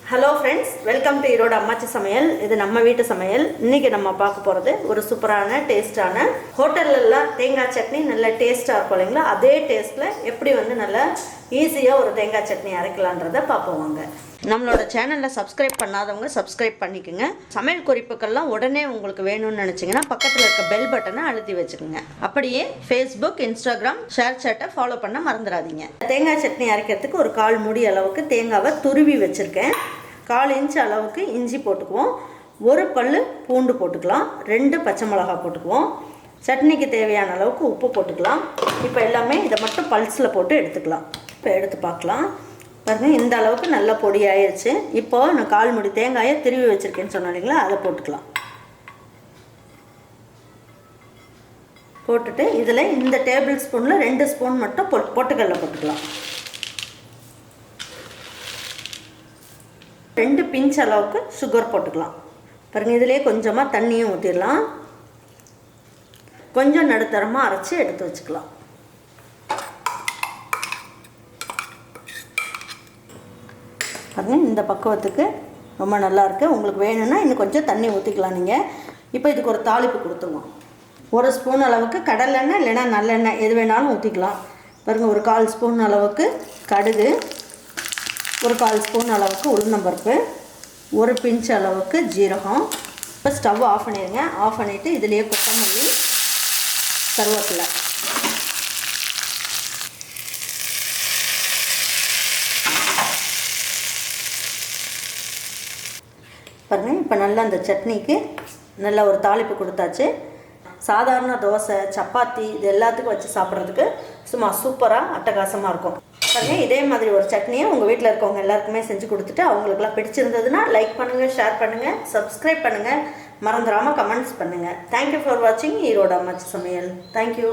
Hello friends, welcome to Erode அம்மாச்சி சமையல். இது நம்ம வீட்டு சமையல். இன்றைக்கி நம்ம பார்க்க போகிறது ஒரு சூப்பரான டேஸ்டான ஹோட்டல்லலாம் தேங்காய் சட்னி நல்ல டேஸ்ட்டாக இருக்கும் இல்லைங்களா, அதே டேஸ்ட்டில் எப்படி நல்லா ஈஸியாக ஒரு தேங்காய் சட்னி அரைக்கலான்றதை பார்ப்போம் வாங்க. நம்மளோட சேனலில் சப்ஸ்கிரைப் பண்ணாதவங்க சப்ஸ்கிரைப் பண்ணிக்கோங்க. சமையல் குறிப்புகள்லாம் உடனே உங்களுக்கு வேணும்னு நினச்சிங்கன்னா பக்கத்தில் இருக்க பெல் பட்டனை அழுத்தி வச்சுக்கோங்க. அப்படியே ஃபேஸ்புக், இன்ஸ்டாகிராம், ஷேர் சேட்டை ஃபாலோ பண்ண மறந்துடாதீங்க. தேங்காய் சட்னி அரைக்கிறதுக்கு ஒரு 1/4 மூடி அளவுக்கு தேங்காவை துருவி வச்சுருக்கேன். 1/4 இன்ச் அளவுக்கு இஞ்சி போட்டுக்குவோம். 1 பல் பூண்டு போட்டுக்கலாம். 2 பச்சை மிளகாய் போட்டுக்குவோம். சட்னிக்கு தேவையான அளவுக்கு உப்பு போட்டுக்கலாம். இப்போ எல்லாமே இதை மட்டும் பல்ஸில் போட்டு எடுத்துக்கலாம். இப்போ எடுத்து பார்க்கலாம். பாருங்கள், இந்த அளவுக்கு நல்லா பொடி ஆயிடுச்சு. இப்போது நான் 1/4 மூடி தேங்காயை திருவி வச்சுருக்கேன்னு சொன்னேன் இல்லைங்களா, அதை போட்டுக்கலாம். போட்டுட்டு இதில் இந்த டேபிள் ஸ்பூனில் 2 ஸ்பூன் மட்டும் பொட்டுக்கடலை போட்டுக்கலாம். 2 பிஞ்ச் அளவுக்கு சுகர் போட்டுக்கலாம். பாருங்கள், இதிலே கொஞ்சமாக தண்ணியும் ஊற்றிடலாம். கொஞ்சம் நடுத்தரமாக அரைச்சி எடுத்து வச்சுக்கலாம். பாருங்கள், இந்த பக்குவத்துக்கு ரொம்ப நல்லாயிருக்கு. உங்களுக்கு வேணும்னா இன்னும் கொஞ்சம் தண்ணி ஊற்றிக்கலாம் நீங்கள். இப்போ இதுக்கு ஒரு தாளிப்பு கொடுத்துருவோம். 1 ஸ்பூன் அளவுக்கு கடலெண்ணெய் இல்லைன்னா நல்லெண்ணெய் எது வேணாலும் ஊற்றிக்கலாம். பாருங்கள், ஒரு 1/4 ஸ்பூன் அளவுக்கு கடுகு, ஒரு 1/4 ஸ்பூன் அளவுக்கு உளுந்தம்பருப்பு, 1 பிஞ்ச் அளவுக்கு ஜீரகம். இப்போ ஸ்டவ் ஆஃப் பண்ணிடுங்க. ஆஃப் பண்ணிவிட்டு இதிலேயே கொத்தமல்லி, கருவேப்பிலை, பாருங்கள். இப்போ நல்லா அந்த சட்னிக்கு நல்ல ஒரு தாளிப்பு கொடுத்தாச்சு. சாதாரண தோசை, சப்பாத்தி இது எல்லாத்துக்கும் வச்சு சாப்பிட்றதுக்கு சும்மா சூப்பராக அட்டகாசமாக இருக்கும். பாருங்கள், இதே மாதிரி ஒரு சட்னியை உங்கள் வீட்டில் இருக்கவங்க எல்லாருக்குமே செஞ்சு கொடுத்துட்டு அவங்களுக்குலாம் பிடிச்சிருந்ததுன்னா லைக் பண்ணுங்கள், ஷேர் பண்ணுங்கள், சப்ஸ்கிரைப் பண்ணுங்கள், மறந்துடாமல் கமெண்ட்ஸ் பண்ணுங்கள். தேங்க்யூ ஃபார் வாட்சிங் ஈரோடு அம்மாச்சி சமையல். தேங்க்யூ.